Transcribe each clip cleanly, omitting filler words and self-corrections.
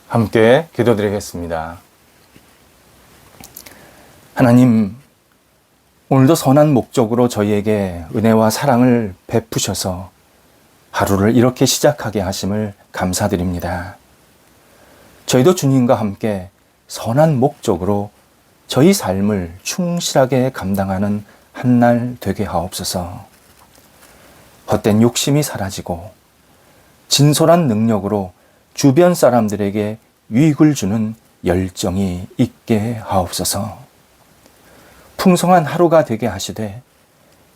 함께 기도드리겠습니다. 하나님, 오늘도 선한 목적으로 저희에게 은혜와 사랑을 베푸셔서 하루를 이렇게 시작하게 하심을 감사드립니다. 저희도 주님과 함께 선한 목적으로 저희 삶을 충실하게 감당하는 한 날 되게 하옵소서. 헛된 욕심이 사라지고 진솔한 능력으로 주변 사람들에게 유익을 주는 열정이 있게 하옵소서. 풍성한 하루가 되게 하시되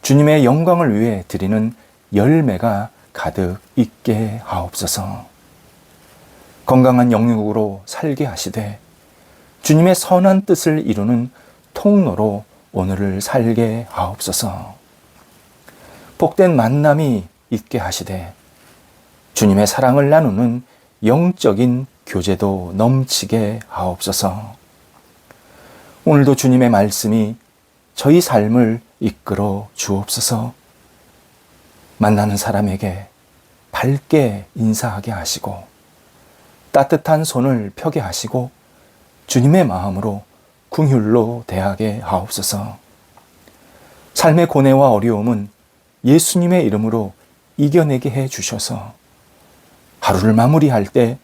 주님의 영광을 위해 드리는 열매가 가득 있게 하옵소서. 건강한 영육으로 살게 하시되 주님의 선한 뜻을 이루는 통로로 오늘을 살게 하옵소서. 복된 만남이 있게 하시되 주님의 사랑을 나누는 영적인 교제도 넘치게 하옵소서. 오늘도 주님의 말씀이 저희 삶을 이끌어 주옵소서. 만나는 사람에게 밝게 인사하게 하시고 따뜻한 손을 펴게 하시고 주님의 마음으로 긍휼로 대하게 하옵소서. 삶의 고뇌와 어려움은 예수님의 이름으로 이겨내게 해 주셔서 하루를 마무리할 때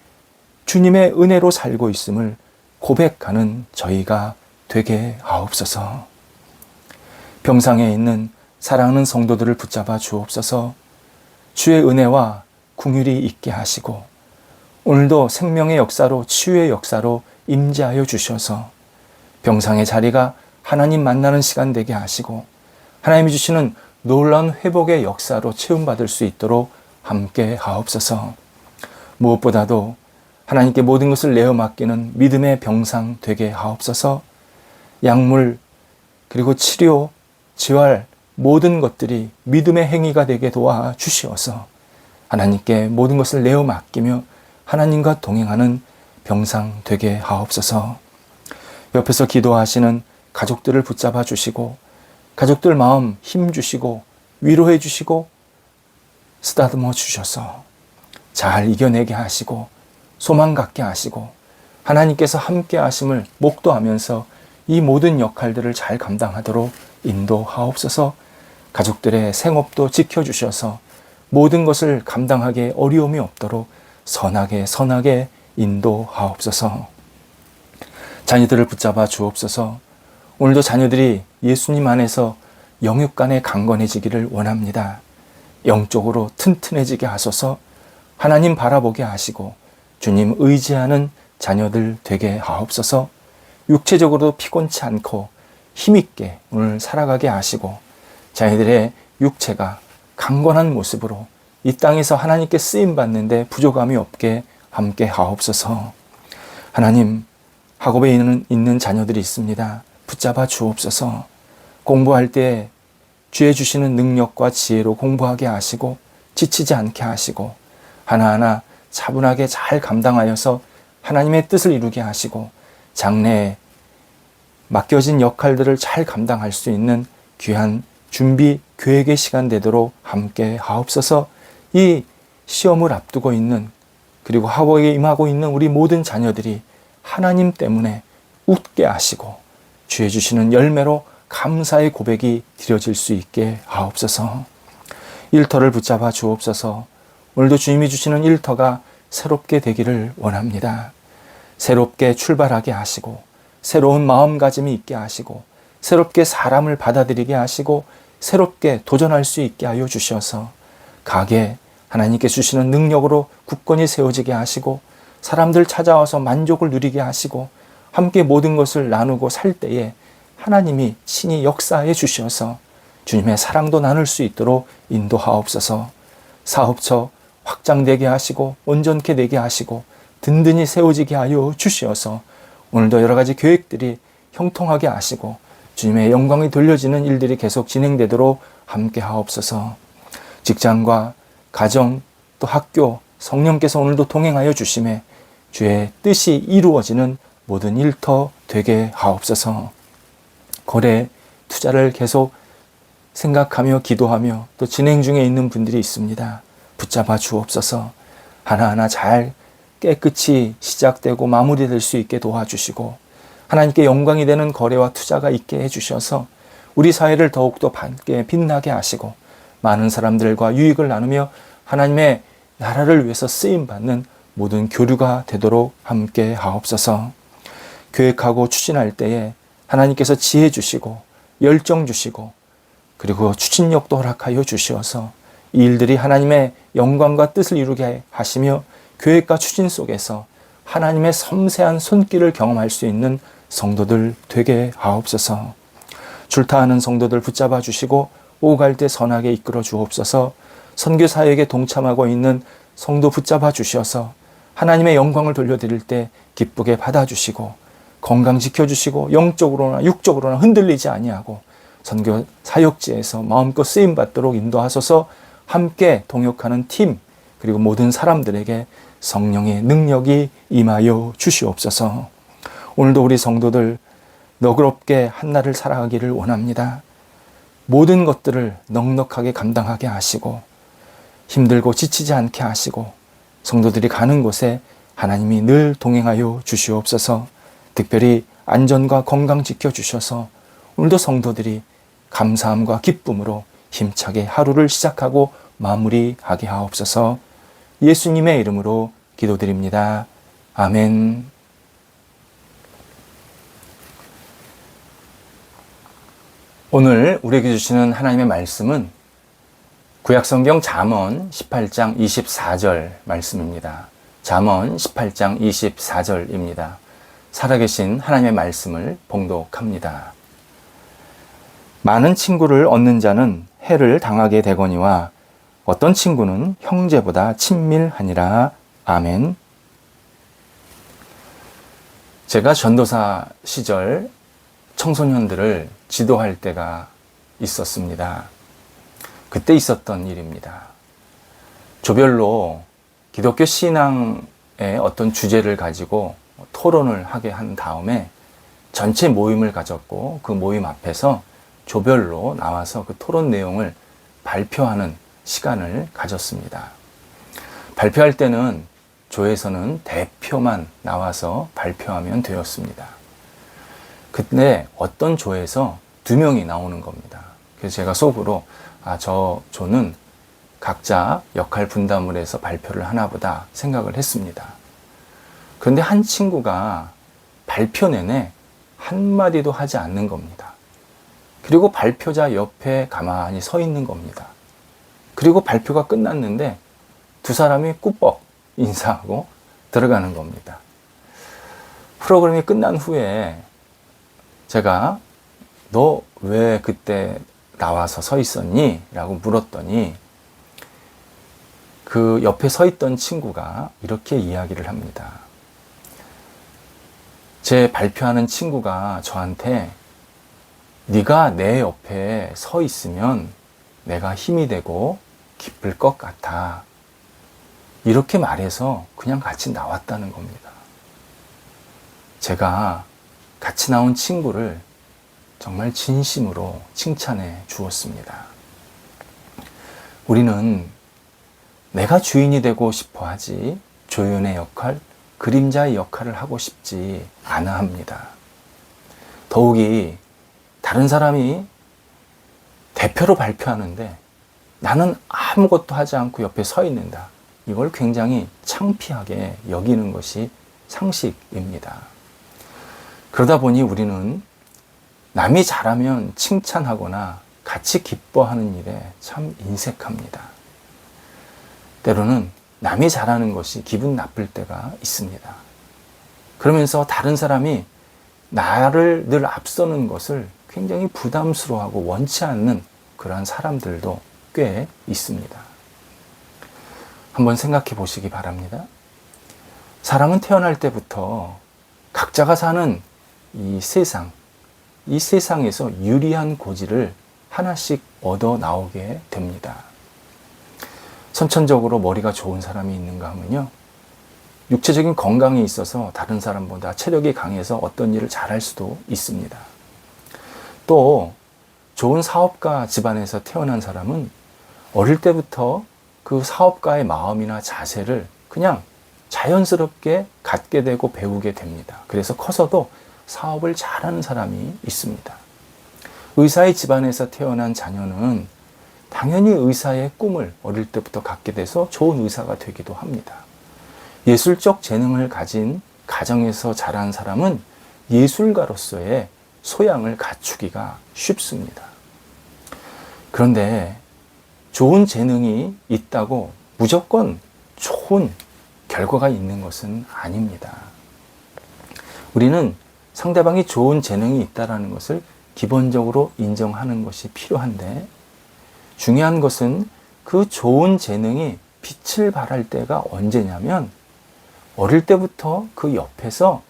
주님의 은혜로 살고 있음을 고백하는 저희가 되게 하옵소서. 병상에 있는 사랑하는 성도들을 붙잡아 주옵소서. 주의 은혜와 긍휼이 있게 하시고 오늘도 생명의 역사로 치유의 역사로 임재하여 주셔서 병상의 자리가 하나님 만나는 시간 되게 하시고 하나님이 주시는 놀라운 회복의 역사로 체험받을 수 있도록 함께 하옵소서. 무엇보다도 하나님께 모든 것을 내어 맡기는 믿음의 병상 되게 하옵소서. 약물 그리고 치료, 재활 모든 것들이 믿음의 행위가 되게 도와 주시어서 하나님께 모든 것을 내어 맡기며 하나님과 동행하는 병상 되게 하옵소서. 옆에서 기도하시는 가족들을 붙잡아 주시고 가족들 마음 힘 주시고 위로해 주시고 쓰다듬어 주셔서 잘 이겨내게 하시고 소망 갖게 하시고 하나님께서 함께 하심을 목도하면서 이 모든 역할들을 잘 감당하도록 인도하옵소서. 가족들의 생업도 지켜주셔서 모든 것을 감당하기에 어려움이 없도록 선하게 인도하옵소서. 자녀들을 붙잡아 주옵소서. 오늘도 자녀들이 예수님 안에서 영육간에 강건해지기를 원합니다. 영적으로 튼튼해지게 하소서. 하나님 바라보게 하시고 주님 의지하는 자녀들 되게 하옵소서. 육체적으로도 피곤치 않고 힘있게 오늘 살아가게 하시고 자녀들의 육체가 강건한 모습으로 이 땅에서 하나님께 쓰임받는데 부족함이 없게 함께 하옵소서. 하나님, 학업에 있는 자녀들이 있습니다. 붙잡아 주옵소서. 공부할 때 주의 주시는 능력과 지혜로 공부하게 하시고 지치지 않게 하시고 하나하나 차분하게 잘 감당하여서 하나님의 뜻을 이루게 하시고 장래에 맡겨진 역할들을 잘 감당할 수 있는 귀한 준비 계획의 시간 되도록 함께 하옵소서. 이 시험을 앞두고 있는 그리고 학업에 임하고 있는 우리 모든 자녀들이 하나님 때문에 웃게 하시고 주의 주시는 열매로 감사의 고백이 드려질 수 있게 하옵소서. 일터를 붙잡아 주옵소서. 오늘도 주님이 주시는 일터가 새롭게 되기를 원합니다. 새롭게 출발하게 하시고 새로운 마음가짐이 있게 하시고 새롭게 사람을 받아들이게 하시고 새롭게 도전할 수 있게 하여 주셔서 가게 하나님께 주시는 능력으로 굳건히 세워지게 하시고 사람들 찾아와서 만족을 누리게 하시고 함께 모든 것을 나누고 살 때에 하나님이 친히 역사해 주셔서 주님의 사랑도 나눌 수 있도록 인도하옵소서. 사업처 확장되게 하시고 온전케 되게 하시고 든든히 세워지게 하여 주시어서 오늘도 여러 가지 계획들이 형통하게 하시고 주님의 영광이 돌려지는 일들이 계속 진행되도록 함께 하옵소서. 직장과 가정 또 학교 성령께서 오늘도 동행하여 주심에 주의 뜻이 이루어지는 모든 일터 되게 하옵소서. 거래, 투자를 계속 생각하며 기도하며 또 진행 중에 있는 분들이 있습니다. 붙잡아 주옵소서. 하나하나 잘 깨끗이 시작되고 마무리될 수 있게 도와주시고 하나님께 영광이 되는 거래와 투자가 있게 해주셔서 우리 사회를 더욱더 밝게 빛나게 하시고 많은 사람들과 유익을 나누며 하나님의 나라를 위해서 쓰임받는 모든 교류가 되도록 함께 하옵소서. 계획하고 추진할 때에 하나님께서 지혜 주시고 열정 주시고 그리고 추진력도 허락하여 주시어서 이 일들이 하나님의 영광과 뜻을 이루게 하시며 계획과 추진 속에서 하나님의 섬세한 손길을 경험할 수 있는 성도들 되게 하옵소서. 줄타하는 성도들 붙잡아 주시고 오갈 때 선하게 이끌어 주옵소서. 선교 사역에 동참하고 있는 성도 붙잡아 주셔서 하나님의 영광을 돌려드릴 때 기쁘게 받아주시고 건강 지켜주시고 영적으로나 육적으로나 흔들리지 아니하고 선교 사역지에서 마음껏 쓰임받도록 인도하소서. 함께 동역하는 팀 그리고 모든 사람들에게 성령의 능력이 임하여 주시옵소서. 오늘도 우리 성도들 너그럽게 한날을 살아가기를 원합니다. 모든 것들을 넉넉하게 감당하게 하시고 힘들고 지치지 않게 하시고 성도들이 가는 곳에 하나님이 늘 동행하여 주시옵소서. 특별히 안전과 건강 지켜주셔서 오늘도 성도들이 감사함과 기쁨으로 힘차게 하루를 시작하고 마무리하게 하옵소서. 예수님의 이름으로 기도드립니다. 아멘. 오늘 우리에게 주시는 하나님의 말씀은 구약성경 잠언 18장 24절 말씀입니다. 잠언 18장 24절입니다. 살아계신 하나님의 말씀을 봉독합니다. 많은 친구를 얻는 자는 해를 당하게 되거니와 어떤 친구는 형제보다 친밀하니라. 아멘. 제가 전도사 시절 청소년들을 지도할 때가 있었습니다. 그때 있었던 일입니다. 조별로 기독교 신앙의 어떤 주제를 가지고 토론을 하게 한 다음에 전체 모임을 가졌고 그 모임 앞에서 조별로 나와서 그 토론 내용을 발표하는 시간을 가졌습니다. 발표할 때는 조에서는 대표만 나와서 발표하면 되었습니다. 근데 어떤 조에서 2명이 나오는 겁니다. 그래서 제가 속으로 저 조는 각자 역할 분담을 해서 발표를 하나 보다 생각을 했습니다. 그런데 한 친구가 발표 내내 한마디도 하지 않는 겁니다. 그리고 발표자 옆에 가만히 서 있는 겁니다. 그리고 발표가 끝났는데 두 사람이 꾸벅 인사하고 들어가는 겁니다. 프로그램이 끝난 후에 제가 너 왜 그때 나와서 서 있었니? 라고 물었더니 그 옆에 서 있던 친구가 이렇게 이야기를 합니다. 제 발표하는 친구가 저한테 네가 내 옆에 서 있으면 내가 힘이 되고 기쁠 것 같아. 이렇게 말해서 그냥 같이 나왔다는 겁니다. 제가 같이 나온 친구를 정말 진심으로 칭찬해 주었습니다. 우리는 내가 주인이 되고 싶어 하지 조연의 역할, 그림자의 역할을 하고 싶지 않아 합니다. 더욱이 다른 사람이 대표로 발표하는데 나는 아무것도 하지 않고 옆에 서 있는다. 이걸 굉장히 창피하게 여기는 것이 상식입니다. 그러다 보니 우리는 남이 잘하면 칭찬하거나 같이 기뻐하는 일에 참 인색합니다. 때로는 남이 잘하는 것이 기분 나쁠 때가 있습니다. 그러면서 다른 사람이 나를 늘 앞서는 것을 굉장히 부담스러워하고 원치 않는 그러한 사람들도 꽤 있습니다. 한번 생각해 보시기 바랍니다. 사람은 태어날 때부터 각자가 사는 이 세상에서 유리한 고지를 하나씩 얻어 나오게 됩니다. 선천적으로 머리가 좋은 사람이 있는가 하면요, 육체적인 건강이 있어서 다른 사람보다 체력이 강해서 어떤 일을 잘할 수도 있습니다. 또 좋은 사업가 집안에서 태어난 사람은 어릴 때부터 그 사업가의 마음이나 자세를 그냥 자연스럽게 갖게 되고 배우게 됩니다. 그래서 커서도 사업을 잘하는 사람이 있습니다. 의사의 집안에서 태어난 자녀는 당연히 의사의 꿈을 어릴 때부터 갖게 돼서 좋은 의사가 되기도 합니다. 예술적 재능을 가진 가정에서 자란 사람은 예술가로서의 소양을 갖추기가 쉽습니다. 그런데 좋은 재능이 있다고 무조건 좋은 결과가 있는 것은 아닙니다. 우리는 상대방이 좋은 재능이 있다는 것을 기본적으로 인정하는 것이 필요한데, 중요한 것은 그 좋은 재능이 빛을 발할 때가 언제냐면, 어릴 때부터 그 옆에서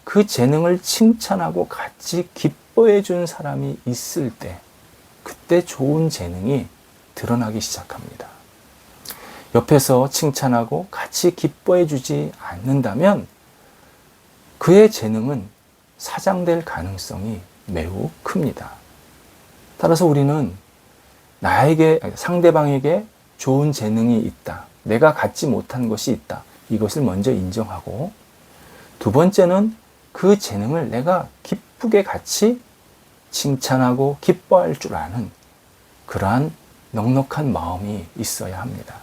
그 재능을 칭찬하고 같이 기뻐해 준 사람이 있을 때, 그때 좋은 재능이 드러나기 시작합니다. 옆에서 칭찬하고 같이 기뻐해 주지 않는다면 그의 재능은 사장될 가능성이 매우 큽니다. 따라서 우리는 상대방에게 좋은 재능이 있다, 내가 갖지 못한 것이 있다, 이것을 먼저 인정하고, 두 번째는 그 재능을 내가 기쁘게 같이 칭찬하고 기뻐할 줄 아는 그러한 넉넉한 마음이 있어야 합니다.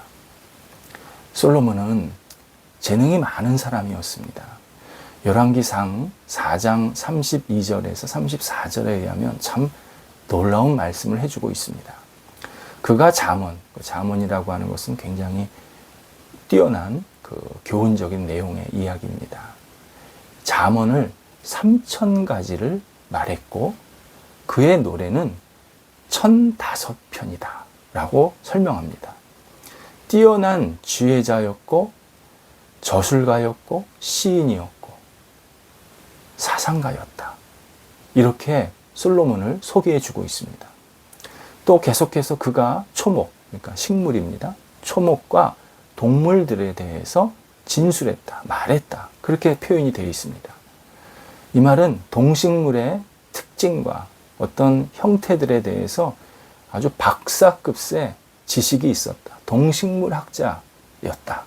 솔로몬은 재능이 많은 사람이었습니다. 열왕기상 4장 32절에서 34절에 의하면 참 놀라운 말씀을 해주고 있습니다. 그가 잠언이라고 하는 것은 굉장히 뛰어난 교훈적인 내용의 이야기입니다. 잠언을 3,000가지를 말했고 그의 노래는 1,005편이다 라고 설명합니다. 뛰어난 지혜자였고 저술가였고 시인이었고 사상가였다, 이렇게 솔로몬을 소개해 주고 있습니다. 또 계속해서 그가 그러니까 식물입니다. 초목과 동물들에 대해서 진술했다, 말했다, 그렇게 표현이 되어 있습니다. 이 말은 동식물의 특징과 어떤 형태들에 대해서 아주 박사급의 지식이 있었다, 동식물 학자였다,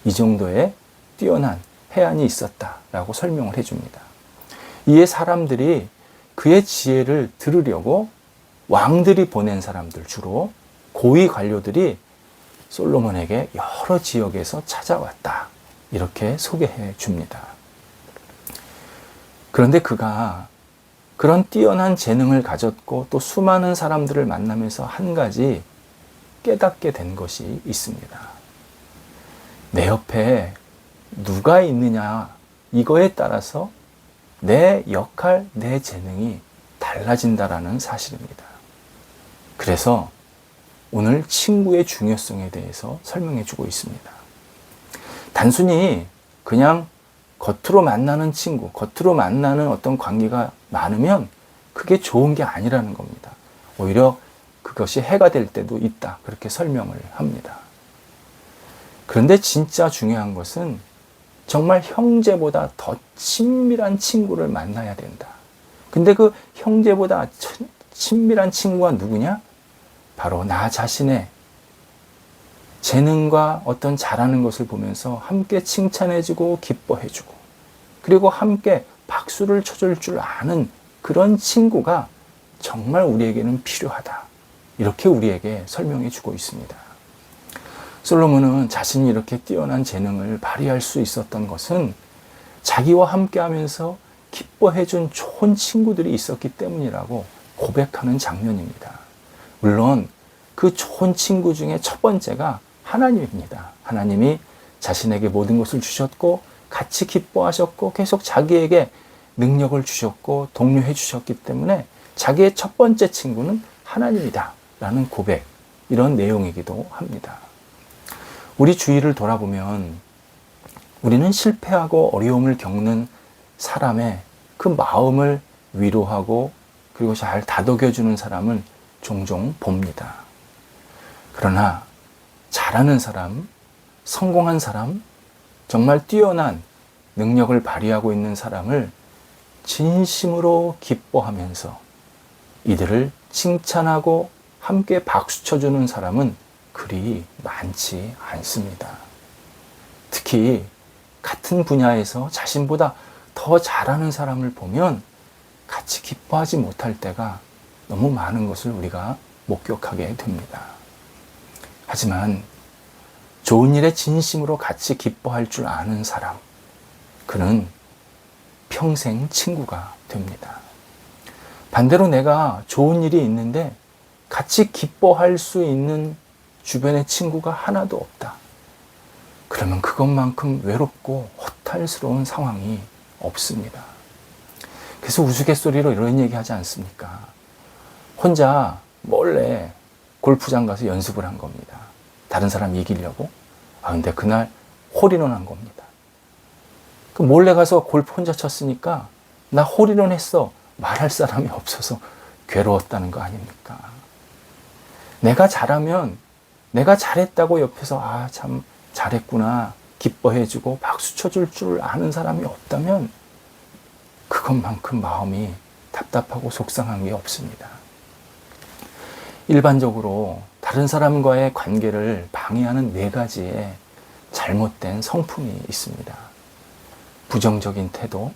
이 정도의 뛰어난 해안이 있었다라고 설명을 해줍니다. 이에 사람들이 그의 지혜를 들으려고 왕들이 보낸 사람들, 주로 고위 관료들이 솔로몬에게 여러 지역에서 찾아왔다, 이렇게 소개해 줍니다. 그런데 그가 그런 뛰어난 재능을 가졌고 또 수많은 사람들을 만나면서 한 가지 깨닫게 된 것이 있습니다. 내 옆에 누가 있느냐, 이거에 따라서 내 역할, 내 재능이 달라진다라는 사실입니다. 그래서 오늘 친구의 중요성에 대해서 설명해 주고 있습니다. 단순히 그냥 겉으로 만나는 친구, 겉으로 만나는 어떤 관계가 많으면 그게 좋은 게 아니라는 겁니다. 오히려 그것이 해가 될 때도 있다, 그렇게 설명을 합니다. 그런데 진짜 중요한 것은 정말 형제보다 더 친밀한 친구를 만나야 된다. 근데 그 형제보다 친밀한 친구가 누구냐? 바로 나 자신의 재능과 어떤 잘하는 것을 보면서 함께 칭찬해주고 기뻐해주고, 그리고 함께 박수를 쳐줄 줄 아는 그런 친구가 정말 우리에게는 필요하다, 이렇게 우리에게 설명해 주고 있습니다. 솔로몬은 자신이 이렇게 뛰어난 재능을 발휘할 수 있었던 것은 자기와 함께 하면서 기뻐해준 좋은 친구들이 있었기 때문이라고 고백하는 장면입니다. 물론 그 좋은 친구 중에 첫 번째가 하나님입니다. 하나님이 자신에게 모든 것을 주셨고 같이 기뻐하셨고 계속 자기에게 능력을 주셨고 독려해 주셨기 때문에 자기의 첫 번째 친구는 하나님이다 라는 고백, 이런 내용이기도 합니다. 우리 주위를 돌아보면 우리는 실패하고 어려움을 겪는 사람의 그 마음을 위로하고 그리고 잘 다독여주는 사람을 종종 봅니다. 그러나 잘하는 사람, 성공한 사람, 정말 뛰어난 능력을 발휘하고 있는 사람을 진심으로 기뻐하면서 이들을 칭찬하고 함께 박수 쳐주는 사람은 그리 많지 않습니다. 특히 같은 분야에서 자신보다 더 잘하는 사람을 보면 같이 기뻐하지 못할 때가 너무 많은 것을 우리가 목격하게 됩니다. 하지만 좋은 일에 진심으로 같이 기뻐할 줄 아는 사람, 그는 평생 친구가 됩니다. 반대로 내가 좋은 일이 있는데 같이 기뻐할 수 있는 주변의 친구가 하나도 없다. 그러면 그것만큼 외롭고 허탈스러운 상황이 없습니다. 그래서 우스갯소리로 이런 얘기 하지 않습니까? 혼자 몰래 골프장 가서 연습을 한 겁니다. 다른 사람 이기려고. 근데 그날 홀인원 한 겁니다. 그 몰래 가서 골프 혼자 쳤으니까 나 홀인원 했어. 말할 사람이 없어서 괴로웠다는 거 아닙니까? 내가 잘하면 내가 잘했다고 옆에서 참 잘했구나 기뻐해주고 박수 쳐줄 줄 아는 사람이 없다면 그것만큼 마음이 답답하고 속상한 게 없습니다. 일반적으로 다른 사람과의 관계를 방해하는 4가지의 잘못된 성품이 있습니다. 부정적인 태도,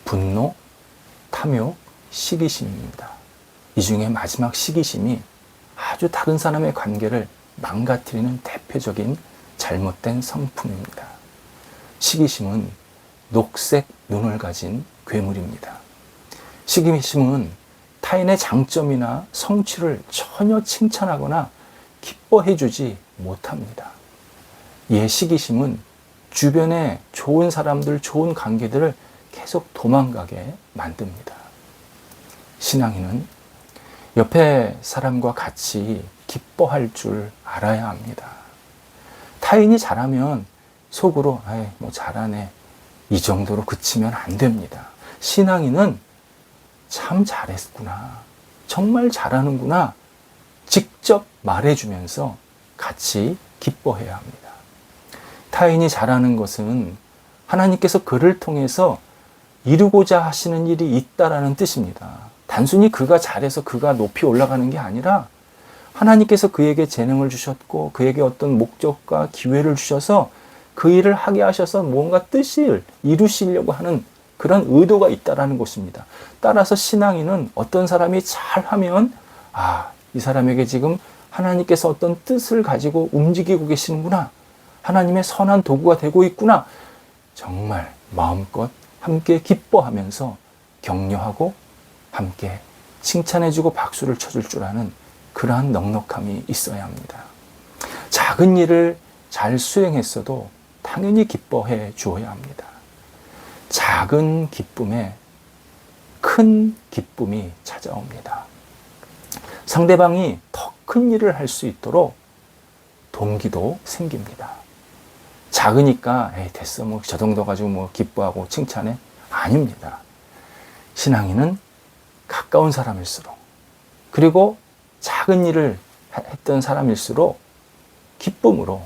분노, 탐욕, 시기심입니다. 이 중에 마지막 시기심이 아주 다른 사람의 관계를 망가뜨리는 대표적인 잘못된 성품입니다. 시기심은 녹색 눈을 가진 괴물입니다. 시기심은 타인의 장점이나 성취를 전혀 칭찬하거나 기뻐해주지 못합니다. 이에 시기심은 주변에 좋은 사람들, 좋은 관계들을 계속 도망가게 만듭니다. 신앙인은 옆에 사람과 같이 기뻐할 줄 알아야 합니다. 타인이 잘하면 속으로 뭐 잘하네 이 정도로 그치면 안 됩니다. 신앙인은 참 잘했구나, 정말 잘하는구나 직접 말해주면서 같이 기뻐해야 합니다. 타인이 잘하는 것은 하나님께서 그를 통해서 이루고자 하시는 일이 있다라는 뜻입니다. 단순히 그가 잘해서 그가 높이 올라가는 게 아니라 하나님께서 그에게 재능을 주셨고 그에게 어떤 목적과 기회를 주셔서 그 일을 하게 하셔서 뭔가 뜻을 이루시려고 하는 그런 의도가 있다라는 것입니다. 따라서 신앙인은 어떤 사람이 잘하면 이 사람에게 지금 하나님께서 어떤 뜻을 가지고 움직이고 계시는구나, 하나님의 선한 도구가 되고 있구나, 정말 마음껏 함께 기뻐하면서 격려하고 함께 칭찬해주고 박수를 쳐줄 줄 아는 그러한 넉넉함이 있어야 합니다. 작은 일을 잘 수행했어도 당연히 기뻐해 주어야 합니다. 작은 기쁨에 큰 기쁨이 찾아옵니다. 상대방이 더 큰 일을 할 수 있도록 동기도 생깁니다. 작으니까 됐어 저 정도 가지고 기뻐하고 칭찬해? 아닙니다. 신앙인은 가까운 사람일수록, 그리고 작은 일을 했던 사람일수록 기쁨으로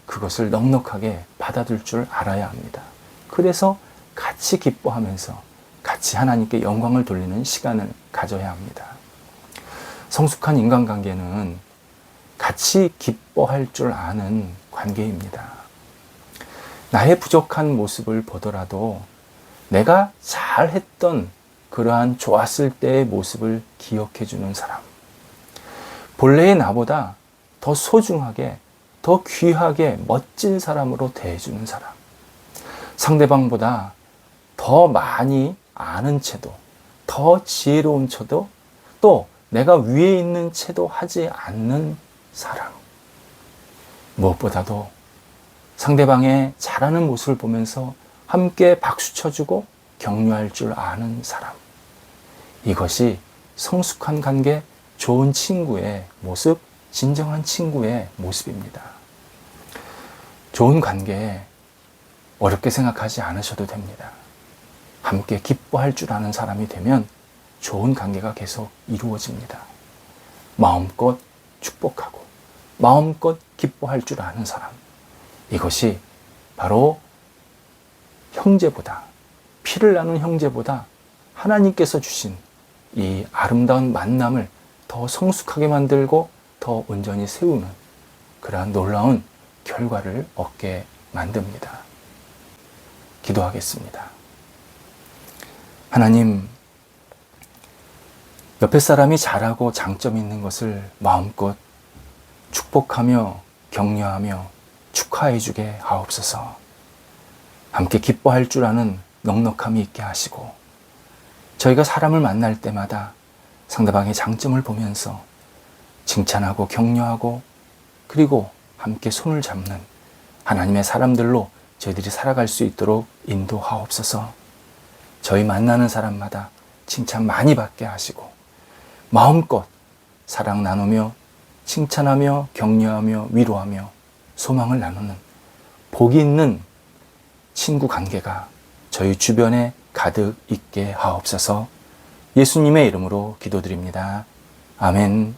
그것을 넉넉하게 받아들 줄 알아야 합니다. 그래서 같이 기뻐하면서 같이 하나님께 영광을 돌리는 시간을 가져야 합니다. 성숙한 인간관계는 같이 기뻐할 줄 아는 관계입니다. 나의 부족한 모습을 보더라도 내가 잘했던 그러한 좋았을 때의 모습을 기억해 주는 사람, 본래의 나보다 더 소중하게, 더 귀하게 멋진 사람으로 대해주는 사람, 상대방보다 더 많이 아는 채도, 더 지혜로운 채도, 또 내가 위에 있는 채도 하지 않는 사람, 무엇보다도 상대방의 잘하는 모습을 보면서 함께 박수 쳐주고 격려할 줄 아는 사람, 이것이 성숙한 관계, 좋은 친구의 모습, 진정한 친구의 모습입니다. 좋은 관계에 어렵게 생각하지 않으셔도 됩니다. 함께 기뻐할 줄 아는 사람이 되면 좋은 관계가 계속 이루어집니다. 마음껏 축복하고 마음껏 기뻐할 줄 아는 사람, 이것이 바로 형제보다, 피를 나눈 형제보다 하나님께서 주신 이 아름다운 만남을 더 성숙하게 만들고 더 온전히 세우는 그러한 놀라운 결과를 얻게 만듭니다. 기도하겠습니다. 하나님, 옆에 사람이 잘하고 장점 있는 것을 마음껏 축복하며 격려하며 축하해 주게 하옵소서. 함께 기뻐할 줄 아는 넉넉함이 있게 하시고, 저희가 사람을 만날 때마다 상대방의 장점을 보면서 칭찬하고 격려하고, 그리고 함께 손을 잡는 하나님의 사람들로 저희들이 살아갈 수 있도록 인도하옵소서. 저희 만나는 사람마다 칭찬 많이 받게 하시고, 마음껏 사랑 나누며 칭찬하며 격려하며 위로하며 소망을 나누는 복이 있는 친구 관계가 저희 주변에 가득 있게 하옵소서. 예수님의 이름으로 기도드립니다. 아멘.